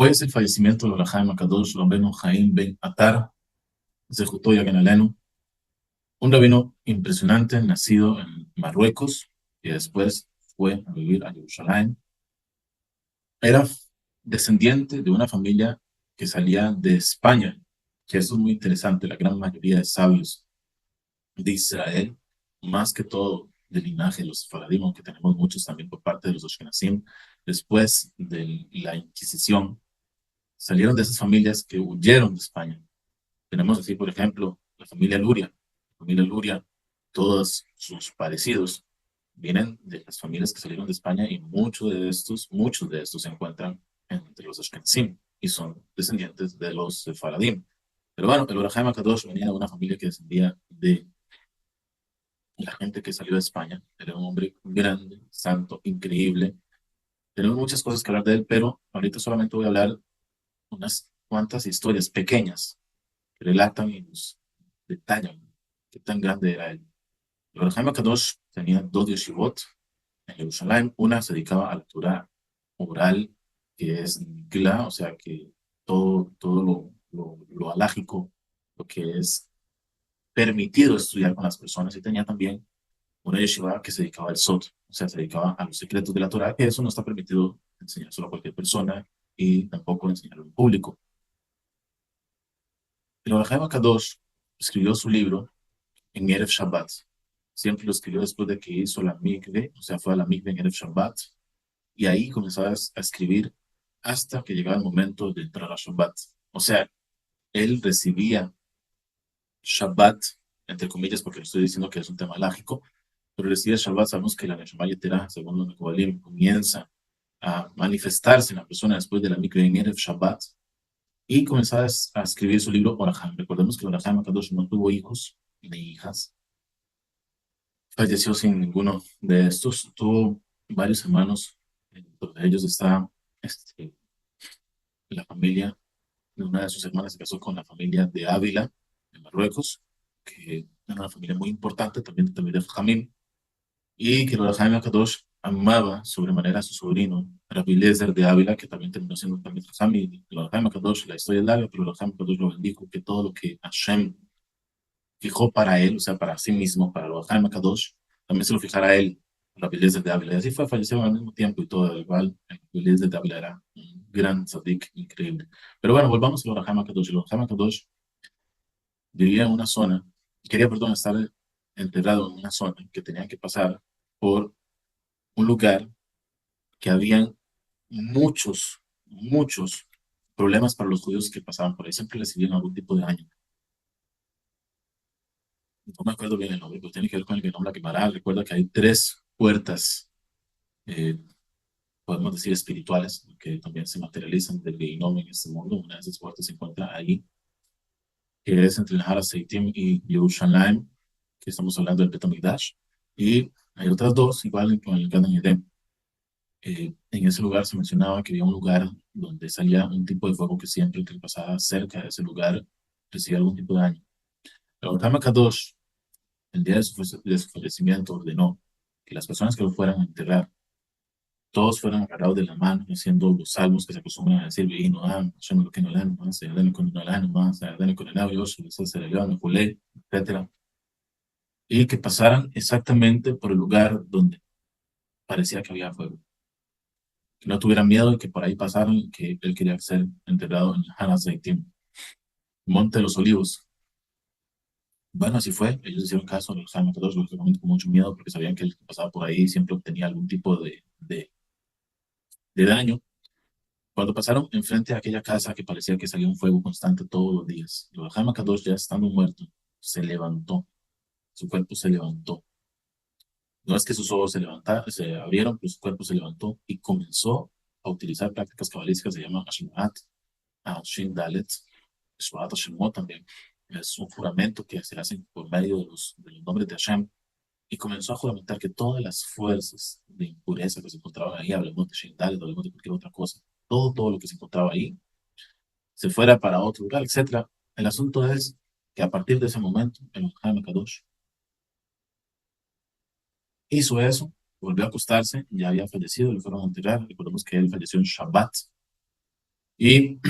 Hoy es el fallecimiento de Abraham Akadosh Rabbeinu Jaim Ben Atar, Zehutó Yagen Alenu, un rabino impresionante nacido en Marruecos y después fue a vivir a Jerusalén. Era descendiente de una familia que salía de España, que eso es muy interesante. La gran mayoría de sabios de Israel, más que todo del linaje de los Faradim, aunque tenemos muchos también por parte de los Ashkenazim, después de la Inquisición, salieron de esas familias que huyeron de España. Tenemos así, por ejemplo, la familia Luria. La familia Luria, todos sus parecidos vienen de las familias que salieron de España y muchos de estos se encuentran entre los Ashkenazim y son descendientes de los Faradim. Pero bueno, el Orahaim Akadosh venía de una familia que descendía de la gente que salió de España. Era un hombre grande, santo, increíble. Tenemos muchas cosas que hablar de él, pero ahorita solamente voy a hablar unas cuantas historias pequeñas que relatan y nos detallan qué tan grande era él. El Haim Kadosh tenía dos yeshivot en Jerusalén. Una se dedicaba a la Torah oral, que es Gla, o sea que todo lo halágico, lo que es permitido estudiar con las personas. Y tenía también una yeshiva que se dedicaba al Sod, o sea, se dedicaba a los secretos de la Torah, que eso no está permitido enseñar solo a cualquier persona y tampoco enseñarlo en público. El Haim Kadosh escribió su libro en Erev Shabbat. Siempre lo escribió después de que hizo la mikve, o sea, fue a la mikve en Erev Shabbat, y ahí comenzó a escribir hasta que llegaba el momento de entrar a Shabbat. O sea, él recibía Shabbat, entre comillas, porque le estoy diciendo que es un tema lágico, pero recibía Shabbat, sabemos que la Neshama Yetera, según los Mekobalim, comienza a manifestarse en la persona después de la mikve en Erev Shabbat, y comenzaba a escribir su libro Oraham. Recordemos que Oraham Akadosh no tuvo hijos ni hijas, falleció sin ninguno de estos. Tuvo varios hermanos, entre ellos está la familia de una de sus hermanas, se casó con la familia de Ávila, en Marruecos, que era una familia muy importante, también de Jamín, y que Lord Jaime Akadosh amaba sobremanera a su sobrino, Rabbi Eliezer de Ávila, que también terminó siendo también Jamín. Lord Jaime Akadosh, la historia es larga, pero Lord Jaime Akadosh lo bendijo, que todo lo que Hashem fijó para él, o sea, para sí mismo, para los Jaime Kadosh, también se lo fijara a él, la belleza de Ávila. Y así fue, falleció al mismo tiempo y todo, igual, la belleza de Ávila era un gran tzadik increíble. Pero bueno, volvamos a los Jaime Kadosh. Los Jaime Kadosh vivía en una zona, quería, perdón, estar enterrado en una zona que tenía que pasar por un lugar que habían muchos problemas para los judíos que pasaban por ahí. Siempre recibían algún tipo de daño. No me acuerdo bien el nombre, pero tiene que ver con el nombre Gemara. Recuerda que hay tres puertas, eh, podemos decir espirituales, que también se materializan del Gehinom en este mundo. Una de esas puertas se encuentra ahí, que es entre el Har Seitim y Yerushalayim, que estamos hablando del Betamigdash. Y hay otras dos, igual con el Gan Eden. En ese lugar se mencionaba que había un lugar donde salía un tipo de fuego que siempre que pasaba cerca de ese lugar recibía algún tipo de daño. Pero Otama Kadosh, el día de su fallecimiento, ordenó que las personas que lo fueran a enterrar, todos fueron agarrados de la mano, haciendo los salmos que se acostumbran a decir, vino, Hashem lo que no le más, Dani con el ánimo más, Dani con el agua, se le dio, Jolé, etcétera, y que pasaran exactamente por el lugar donde parecía que había fuego, que no tuvieran miedo y que por ahí pasaron y que él quería ser enterrado en Hana Zaitim, Monte de los Olivos. Bueno, así fue, ellos hicieron caso a los todos lógicamente con mucho miedo porque sabían que el que pasaba por ahí siempre obtenía algún tipo de daño. Cuando pasaron enfrente a aquella casa que parecía que salía un fuego constante todos los días, Abraham Kadosh, ya estando muerto, se levantó, su cuerpo se levantó. No es que sus ojos se abrieron, pero su cuerpo se levantó y comenzó a utilizar prácticas cabalísticas, se llama Ashmaat, Shin Dalet, Shvaat Hashemot también. Es un juramento que se hace por medio de los nombres de Hashem y comenzó a juramentar que todas las fuerzas de impureza que se encontraban ahí, hablemos de Shin Dalet, hablemos de cualquier otra cosa, todo lo que se encontraba ahí se fuera para otro lugar, etcétera. El asunto es que a partir de ese momento, el Jaime Kadosh hizo eso, volvió a acostarse, ya había fallecido, le fueron a enterrar, recordemos que él falleció en Shabbat, Y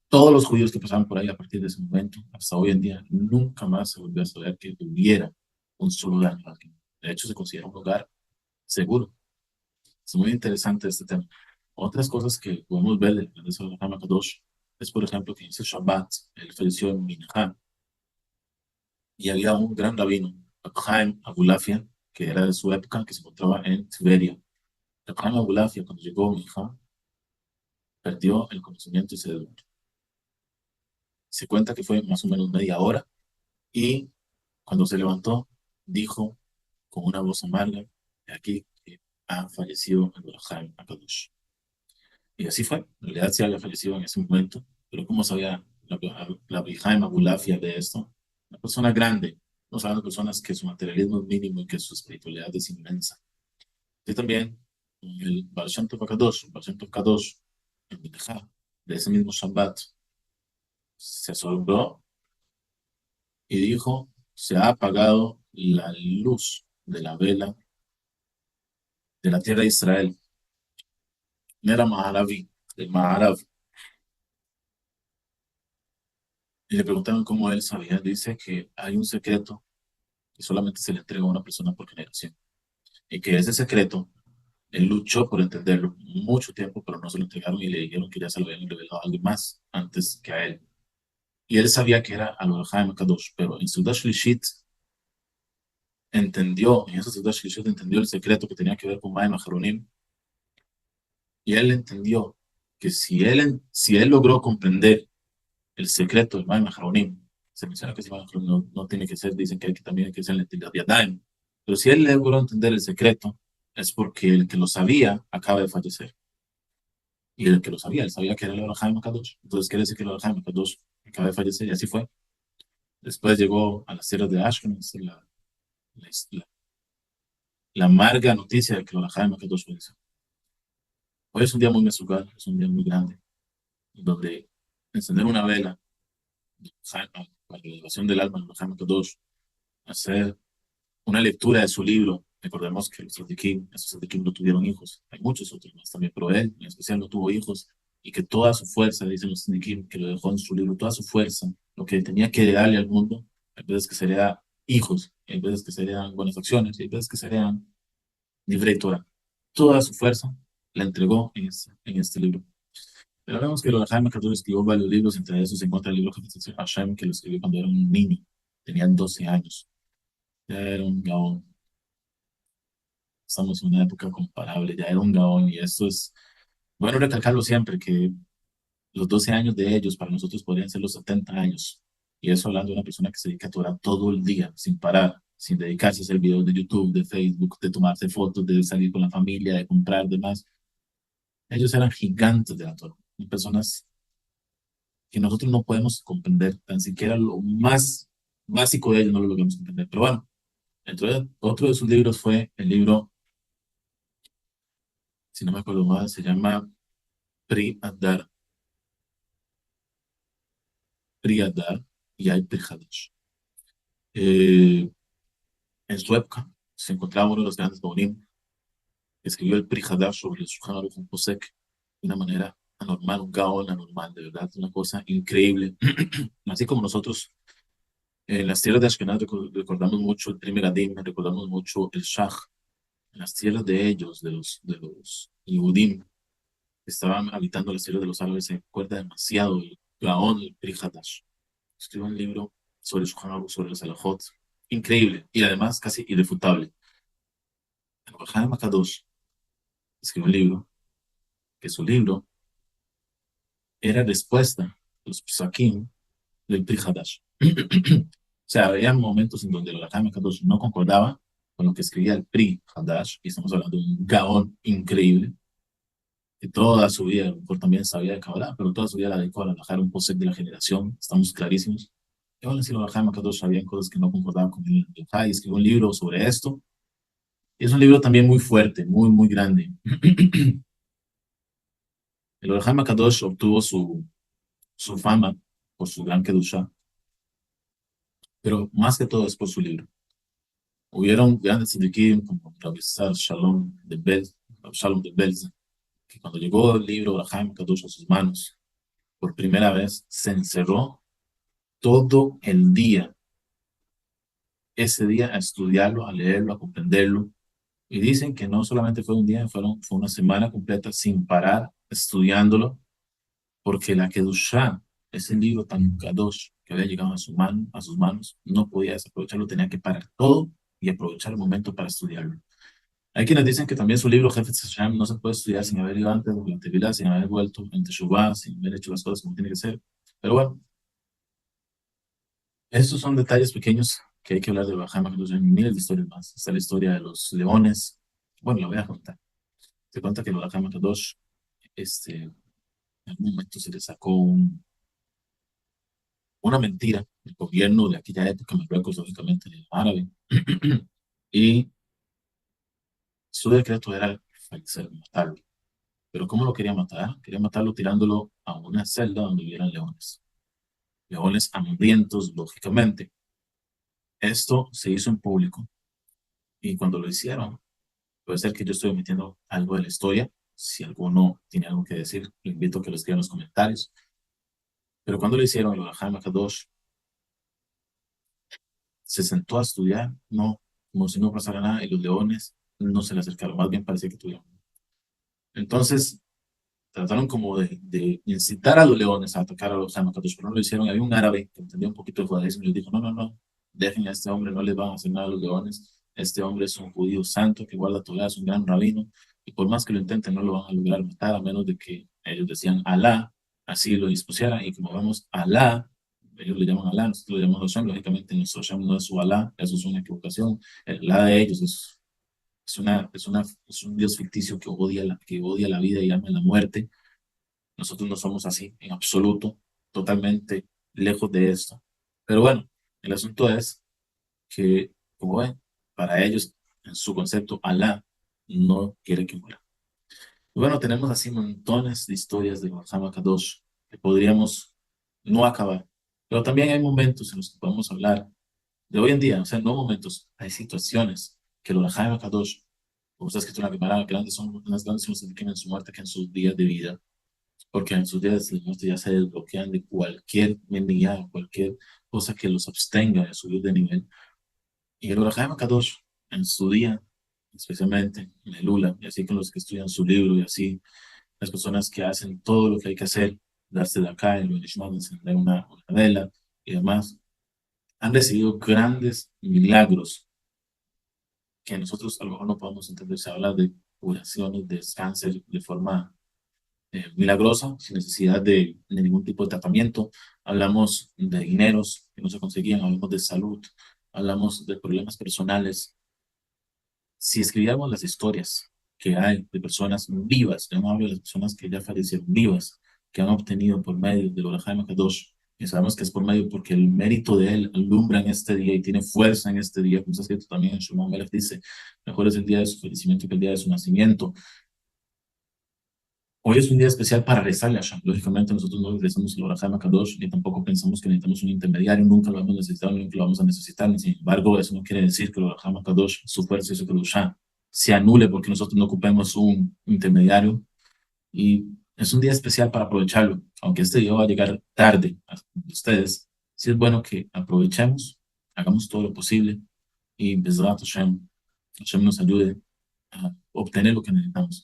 todos los judíos que pasaban por ahí a partir de ese momento, hasta hoy en día, nunca más se volvió a saber que hubiera un solo daño a alguien. De hecho, se considera un lugar seguro. Es muy interesante este tema. Otras cosas que podemos ver de la Rama Kadosh es, por ejemplo, que en ese Shabbat, él falleció en Minha, y había un gran rabino, Chaim Abulafia, que era de su época, que se encontraba en Tiberia. Chaim Abulafia, cuando llegó a Minha, perdió el conocimiento y se desmayó. Se cuenta que fue más o menos media hora, y cuando se levantó, dijo con una voz amarga, "He aquí que ha fallecido el Chaim Akadosh". Y así fue. En realidad sí había fallecido en ese momento, pero ¿cómo sabía la Jaime Abulafia de esto? Una persona grande, no saben personas que su materialismo es mínimo y que su espiritualidad es inmensa. Y también el Baal Shem Tov HaKadosh, el Baal Shem Tov Kadosh, en Minjá, de ese mismo Shabbat, se asombró y dijo, se ha apagado la luz de la vela de la tierra de Israel. No era Maharavi, de Maharav. Y le preguntaron cómo él sabía. Dice que hay un secreto que solamente se le entrega a una persona por generación. Y que ese secreto, él luchó por entenderlo mucho tiempo, pero no se lo entregaron y le dijeron que ya se lo habían revelado a alguien más antes que a él. Y él sabía que era al Haim Kadosh, pero en Sudash Lishit entendió, en esa Sudash Lishit entendió el secreto que tenía que ver con Maim Aharonim, y él entendió que si él logró comprender el secreto del Maim Aharonim, se menciona que si Maim Aharonim no tiene que ser, dicen que también hay que ser el Yadayim, pero si él logró entender el secreto, es porque el que lo sabía acaba de fallecer. Y el que lo sabía, él sabía que era el Jaime Kadosh. Entonces quiere decir que el Jaime Kadosh acaba de fallecer y así fue. Después llegó a las tierras de Ashkelon, la, la amarga noticia de que el Jaime Kadosh falleció. Hoy es un día muy mesugal, es un día muy grande, donde encender una vela para la elevación del alma del Jaime Kadosh, hacer una lectura de su libro. Recordemos que los esos tzadikim no tuvieron hijos. Hay muchos otros más también, pero él en especial no tuvo hijos y que toda su fuerza, dicen los tzadikim, que lo dejó en su libro, toda su fuerza, lo que tenía que darle al mundo, hay veces que serían hijos, hay veces que serían buenas acciones, hay veces que serían libre Torah. Toda su fuerza la entregó en este libro. Pero vemos que lo de Jaime Kadosh escribió varios libros, entre esos se encuentra el libro Hashem, que lo escribió cuando era un niño, tenían 12 años. Ya era un gaón. Estamos en una época comparable, ya era un gaón y esto es, bueno recalcarlo siempre, que los 12 años de ellos para nosotros podrían ser los 70 años. Y eso hablando de una persona que se dedica a Torah todo el día, sin parar, sin dedicarse a hacer videos de YouTube, de Facebook, de tomarse fotos, de salir con la familia, de comprar, demás. Ellos eran gigantes de la Torah, personas que nosotros no podemos comprender, tan siquiera lo más básico de ellos no lo logramos comprender. Pero bueno, otro de sus libros fue el libro, si no me acuerdo mal, se llama Pri Adar, Pri Adar y hay Pri Hadash. Eh, en su época se encontraba uno de los grandes Gaonim que escribió el Pri Hadash sobre el Shulchan Aruch en Posek de una manera anormal, un Gaon anormal, de verdad, una cosa increíble. Así como nosotros en las tierras de Ashkenaz recordamos mucho el primer Adim, recordamos mucho el Shach, en las tierras de ellos, de los Yehudim, que estaban habitando las tierras de los árabes, se recuerda demasiado el Gaon, el Pri Hadash. Escribió un libro sobre el Shulchan Aruch, sobre los Alajot, increíble y además casi irrefutable. El Baha'i Makadosh escribió un libro, que su libro era respuesta a los psakim del Pri Hadash. O sea, había momentos en donde el Baha'i Makadosh no concordaba con lo que escribía el Pri Hadash, y estamos hablando de un gaón increíble, que toda su vida, a lo mejor también sabía de Kabbalah, pero toda su vida la dedicó a bajar un posec de la generación, estamos clarísimos. Y aún así, el Baha'i Makadosh había cosas que no concordaban con él. El Baha'i escribió un libro sobre esto, y es un libro también muy fuerte, muy, muy grande. El Orham Kadosh obtuvo su fama por su gran Kedushá, pero más que todo es por su libro. Hubieron grandes tzadikim como Rabbi Shalom de Belz, que cuando llegó el libro Orham Kadosh a sus manos, por primera vez, se encerró todo el día, ese día a estudiarlo, a leerlo, a comprenderlo. Y dicen que no solamente fue un día, fue una semana completa sin parar estudiándolo, porque la Kedushá, ese libro tan kadosh que había llegado a sus manos, no podía desaprovecharlo, tenía que parar todo y aprovechar el momento para estudiarlo. Hay quienes dicen que también su libro, Jefetz Hashem, no se puede estudiar sin haber ido antes de la Tevilá, sin haber vuelto en Teshuvah, sin haber hecho las cosas como tiene que ser. Pero bueno, estos son detalles pequeños que hay que hablar de Bajama, que hay miles de historias más. Está la historia de los leones. Bueno, la voy a contar. Se cuenta que los Bajama Kadosh, en algún momento se le sacó una mentira del gobierno de aquella época, Marruecos, lógicamente, árabe. Y su decreto era fallecer, matarlo. Pero ¿cómo lo quería matar? Quería matarlo tirándolo a una celda donde hubieran leones. Leones hambrientos, lógicamente. Esto se hizo en público y cuando lo hicieron, puede ser que yo estoy omitiendo algo de la historia. Si alguno tiene algo que decir, lo invito a que lo escriba en los comentarios. Pero cuando lo hicieron, el Orahai Makadosh se sentó a estudiar, no, como si no pasara nada, y los leones no se le acercaron, más bien parecía que tuvieron. Entonces, trataron como de incitar a los leones a atacar a los Hamakadosh, pero no lo hicieron. Había un árabe que entendía un poquito el judaísmo y les dijo, no, no, no, dejen a este hombre, no les van a hacer nada a los leones. Este hombre es un judío santo que guarda Torah, es un gran rabino, y por más que lo intenten, no lo van a lograr matar, a menos de que ellos decían Alá, así lo dispusieran, y como vemos, Alá, ellos le llaman Alá, nosotros le llamamos Hashem, lógicamente nuestro Hashem no es su Alá, eso es una equivocación, el Alá de ellos es un Dios ficticio que odia la vida y ama la muerte. Nosotros no somos así, en absoluto, totalmente lejos de esto. Pero bueno, el asunto es que, como ven, para ellos, en su concepto, Alá no quiere que muera. Y bueno, tenemos así montones de historias de Muhammad Kadosh que podríamos no acabar. Pero también hay momentos en los que podemos hablar de hoy en día, o sea, no momentos, hay situaciones que el Muhammad Kadosh, como está escrito en la Gemara, grandes son las grandes se en su muerte que en sus días de vida, porque en sus días de muerte ya se desbloquean de cualquier mendicidad, cualquier cosa que los abstenga de subir de nivel. Y el Orahai Kadosh, en su día, especialmente en el Lula, y así con los que estudian su libro, y así las personas que hacen todo lo que hay que hacer, darse de acá, en el Ishmael, encender una vela y demás, han recibido grandes milagros que nosotros a lo mejor no podemos entender. Se habla de curaciones de cáncer de forma milagrosa, sin necesidad de ningún tipo de tratamiento. Hablamos de dineros que no se conseguían, hablamos de salud, hablamos de problemas personales. Si escribiéramos las historias que hay de personas vivas, yo no hablo de las personas que ya fallecieron, vivas, que han obtenido por medio del Orahai Kadosh, y sabemos que es por medio porque el mérito de él alumbra en este día y tiene fuerza en este día, como está escrito también en Shimon Melech, dice, mejor es el día de su fallecimiento que el día de su nacimiento. Hoy es un día especial para rezarle a Hashem. Lógicamente, nosotros no rezamos el Orahai Kadosh, ni tampoco pensamos que necesitamos un intermediario, nunca lo hemos necesitado, ni nunca lo vamos a necesitar. Sin embargo, eso no quiere decir que el Orahai Kadosh, su fuerza y su Kedushá, se anule porque nosotros no ocupemos un intermediario. Y es un día especial para aprovecharlo. Aunque este día va a llegar tarde a ustedes, sí es bueno que aprovechemos, hagamos todo lo posible y Bezrat Hashem, Hashem nos ayude a obtener lo que necesitamos.